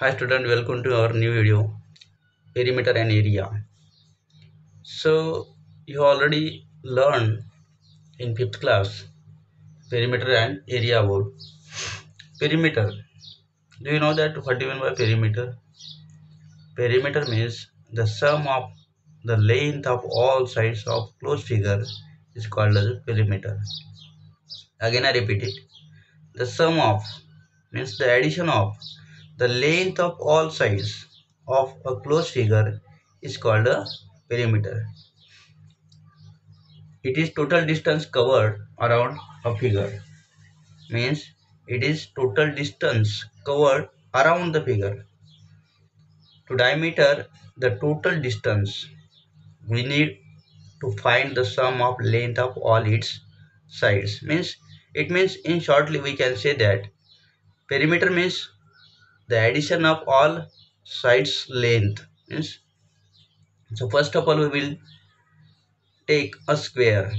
Hi student, welcome to our new video, perimeter and area. So you already learned in 5th class perimeter and area about perimeter. Do you know that what do you mean by perimeter? Perimeter means the sum of the length of all sides of closed figure is called as perimeter. Again I repeat it. The sum of means the addition of the length of all sides of a closed figure is called a perimeter. It is total distance covered around a figure. Means it is total distance covered around the figure. To diameter the total distance, we need to find the sum of length of all its sides. Means in shortly we can say that perimeter means the addition of all sides length. Means so first of all we will take a square.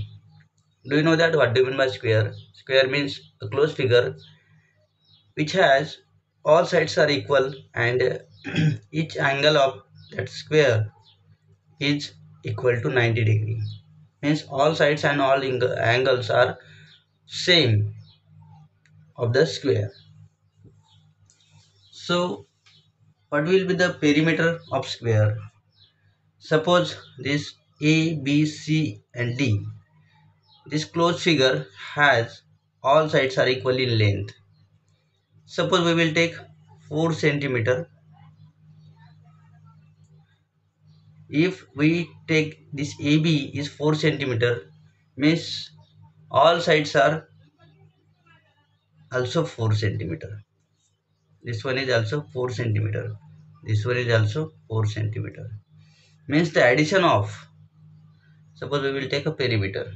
Do you know that what do you mean by square? Square means a closed figure which has all sides are equal and each angle of that square is equal to 90 degree. Means all sides and all angles are same of the square. So what will be the perimeter of square? Suppose this A, B, C and D. This closed figure has all sides are equal in length. Suppose we will take 4 centimeter. If we take this AB is 4 centimeter, means all sides are also 4 centimeter. This one is also 4 centimeter. This one is also 4 centimeter. Means the addition of, suppose we will take a perimeter.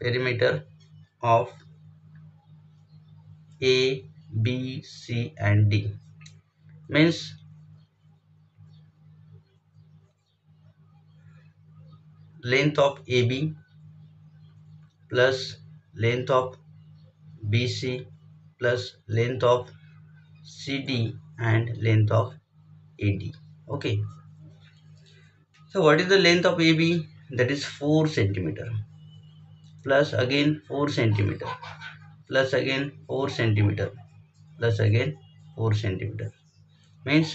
Perimeter of A, B, C and D. Means length of AB plus length of BC plus length of CD and length of AD. Okay. So what is the length of AB? That is 4 centimeter plus again 4 centimeter plus again 4 centimeter plus again 4 centimeter. Means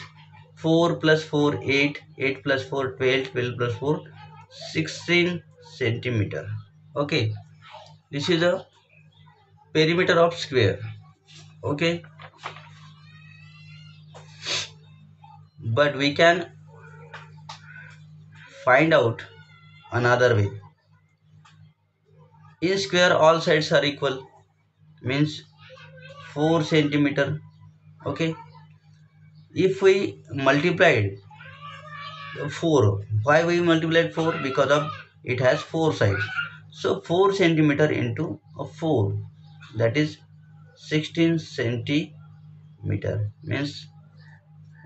4 plus 4 8, 8 plus 4 12, 12 plus 4 16 centimeter. Okay. This is the perimeter of square. Okay. But we can find out another way. In square all sides are equal. Means 4 centimeter. Okay. If we multiplied 4, why we multiplied 4? Because of it has 4 sides. So 4 centimeter into a 4, that is 16 centimeter. Means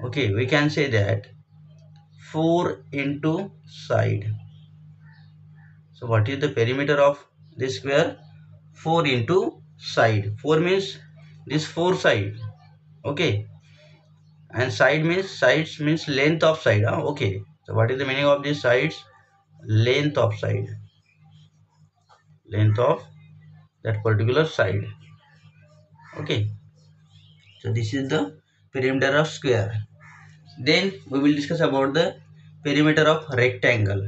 okay, we can say that 4 into side. So what is the perimeter of this square? 4 into side. 4 means this 4 side. Okay. And sides means length of side. Okay. So what is the meaning of these sides? Length of side. Length of that particular side. Okay. So this is the perimeter of square. Then we will discuss about the perimeter of rectangle.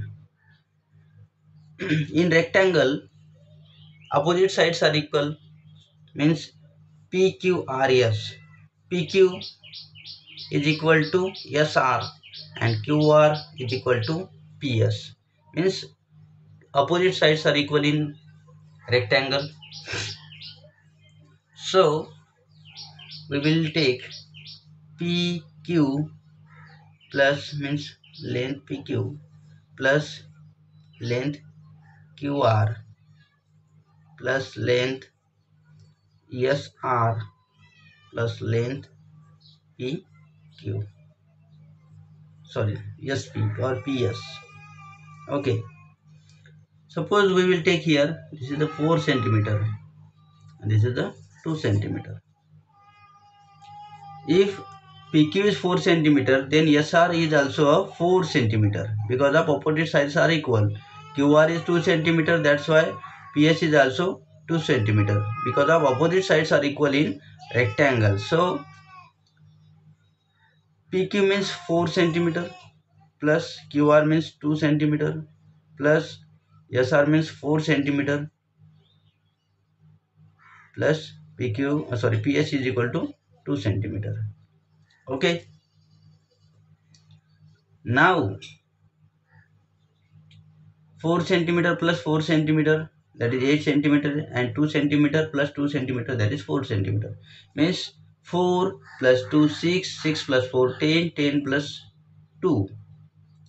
In rectangle, opposite sides are equal. Means PQRS. PQ is equal to SR and QR is equal to PS. Means opposite sides are equal in rectangle. So we will take PQ plus means length PQ plus length QR plus length SR plus length PQ. Sorry, SP or PS. Okay. Suppose we will take here, this is the 4 centimeter and this is the 2 centimeter. If PQ is 4 centimeter, then SR is also a 4 centimeter because of opposite sides are equal. QR is 2 centimeter, that's why PS is also 2 centimeter because of opposite sides are equal in rectangle. So PQ means 4 centimeter plus QR means 2 centimeter plus SR means 4 centimeter plus PS is equal to 2 centimeter. Okay. Now 4 centimeter plus 4 centimeter, that is 8 centimeter, and 2 centimeter plus 2 centimeter, that is 4 centimeter. Means 4 plus 2 6, 6 plus 4 10, 10 plus 2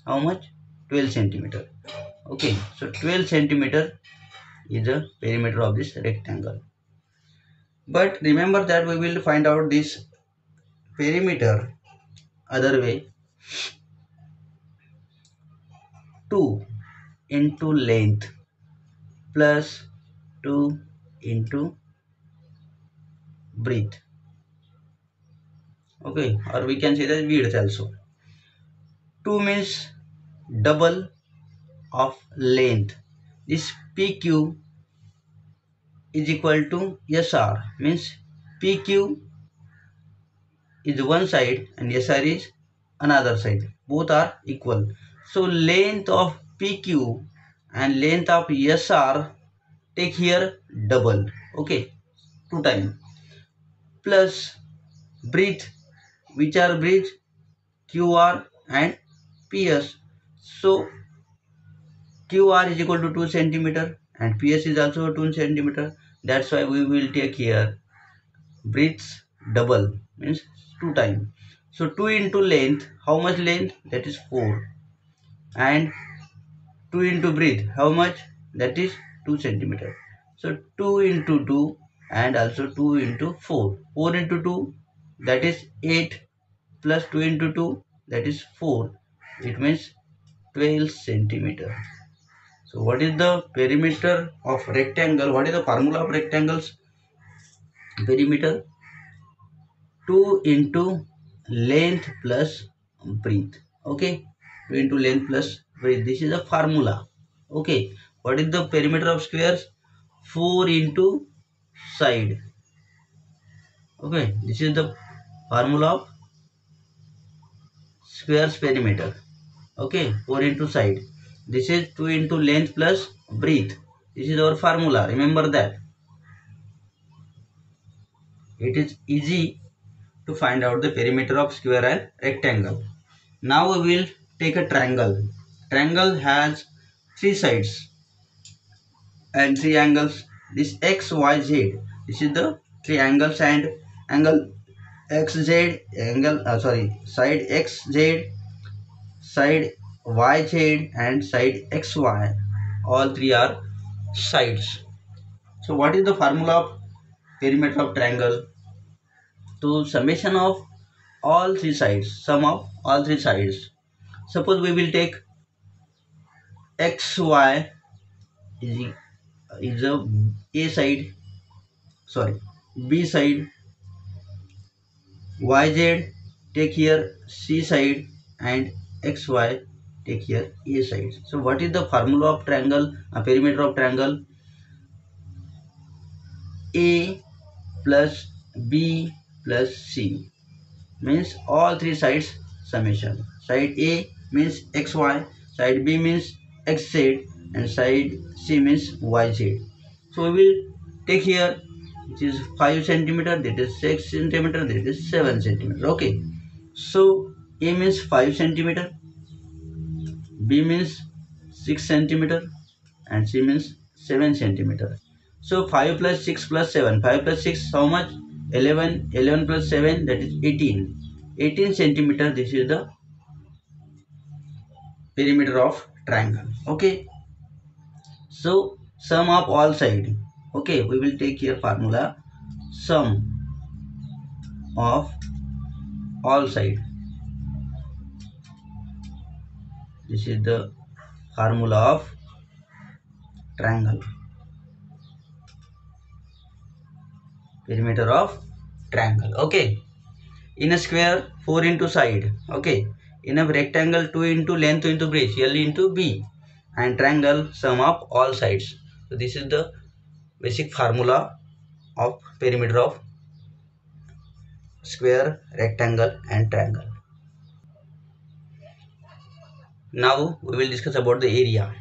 how much? 12 centimeter. Okay, so 12 centimeter is the perimeter of this rectangle. But remember that we will find out this perimeter other way. 2 into length plus 2 into breadth. Okay, or we can say that width also. 2 means double of length. This PQ is equal to SR, means PQ is one side and SR is another side. Both are equal. So length of PQ and length of SR, take here double. Okay, 2 times plus breadth, which are breadth QR and PS. So QR is equal to 2 centimeter and PS is also 2 centimeter. That's why we will take here breadth double, means 2 times. So 2 into length, how much length? That is 4. And 2 into breadth, how much? That is 2 centimeter. So 2 into 2 and also 2 into 4. 4 into 2, that is 8, plus 2 into 2, that is 4. It means 12 centimeter. So what is the perimeter of rectangle? What is the formula of rectangles? Perimeter 2 into length plus breadth. Okay, 2 into length plus breadth. This is a formula. Okay, what is the perimeter of squares? 4 into side. Okay, this is the formula of squares perimeter. Okay, 4 into side. This is 2 into length plus breadth. This is our formula. Remember that. It is easy to find out the perimeter of square and rectangle. Now we will take a triangle. Triangle has 3 sides and 3 angles. This x, y, z. This is the 3 angles, and angle xz, side xz, side yz, and side xy. All 3 are sides. So what is the formula of perimeter of triangle? To summation of all 3 sides, sum of all 3 sides. Suppose we will take xy is a side, sorry, b side, yz take here c side, and xy take here a side. So what is the formula of triangle, perimeter of triangle? A plus b plus c, means all 3 sides summation. Side A means xy, side B means xz, and side C means yz. So we will take here, which is 5 centimeter, that is 6 centimeter, that is 7 centimeter. Okay, so A means 5 centimeter, B means 6 centimeter, and C means 7 centimeter. So 5 plus 6 plus 7, 5 plus 6 how much? 11, 11 plus 7, that is 18. 18 centimeter, this is the perimeter of triangle. Okay, so sum of all side. Okay, we will take here formula sum of all side. This is the formula of triangle, perimeter of triangle. Okay, In a square, 4 into side. Okay. In a rectangle, 2 into length into breadth, L into B. And triangle, sum of all sides. So this is the basic formula of perimeter of square, rectangle and triangle. Now we will discuss about the area.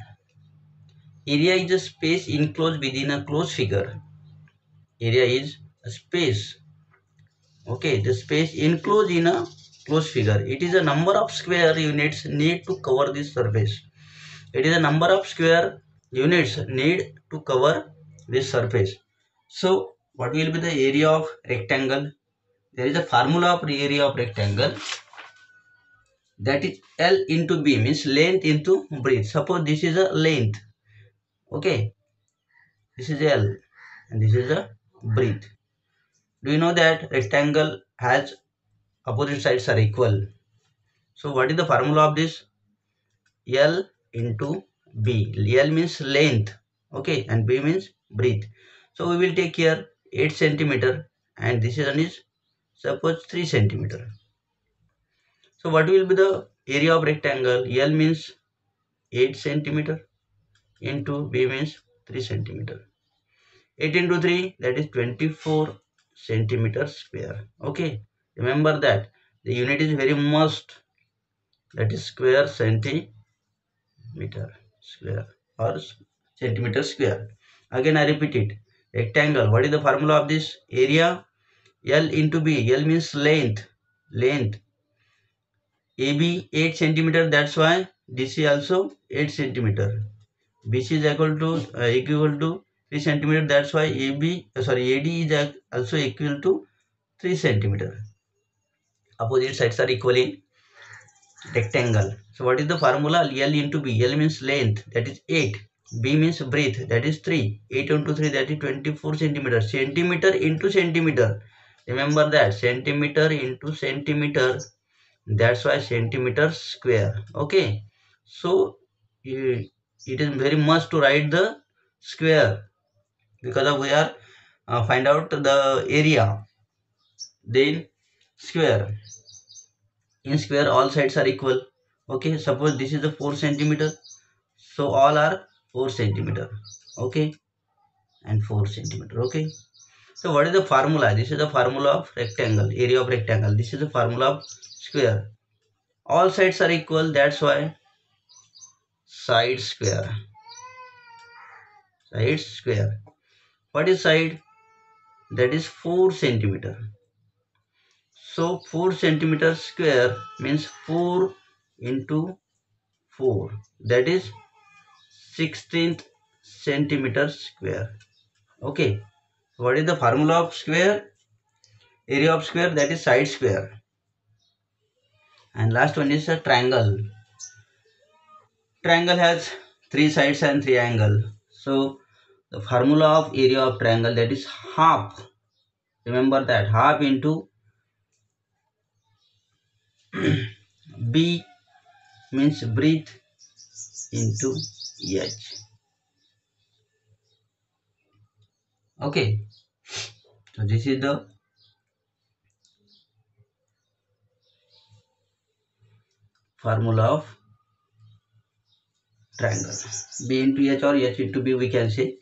Area is a space enclosed within a closed figure. Area is a space. Okay, the space enclosed in a closed figure. It is a number of square units need to cover this surface. It is a number of square units need to cover this surface. So what will be the area of rectangle? There is a formula of area of rectangle, that is L into B, means length into breadth. Suppose this is a length. Okay, this is L and this is a breadth. Do you know that rectangle has opposite sides are equal? So what is the formula of this? L into B. L means length, okay, and B means breadth. So we will take here 8 centimeter and this one is suppose 3 centimeter. So what will be the area of rectangle? L means 8 centimeter into B means 3 centimeter. 8 into 3, that is 24 centimeter square. Okay, remember that the unit is very must, that is square centimeter square or centimeter square. Again I repeat it. Rectangle, what is the formula of this? Area L into B. L means length. AB 8 centimeter, that's why DC also 8 centimeter. BC is equal to 3 centimeter, that's why AD is also equal to 3 centimeter. Opposite sides are equal in rectangle. So what is the formula? L into B. L means length, that is 8. B means breadth, that is 3. 8 into 3, that is 24 centimeter. Centimeter into centimeter. Remember that centimeter into centimeter. That's why centimeter square. Okay. So it is very must to write the square, because of we are find out the area. Then square. In square all sides are equal. Okay. Suppose this is the 4 centimeter. So all are 4 centimeter. Okay. And 4 centimeter. Okay. So what is the formula? This is the formula of rectangle, area of rectangle. This is the formula of square. All sides are equal, that's why side square. Side square. What is side? That is 4 centimeter. So 4 centimeter square means 4 into 4. That is 16th centimeter square. Okay. What is the formula of square? Area of square, that is side square. And last one is a triangle. Triangle has 3 sides and 3 angles. So the formula of area of triangle, that is half. Remember that half into B means breadth into H. Okay. So this is the formula of triangle. B into H or H into B we can say.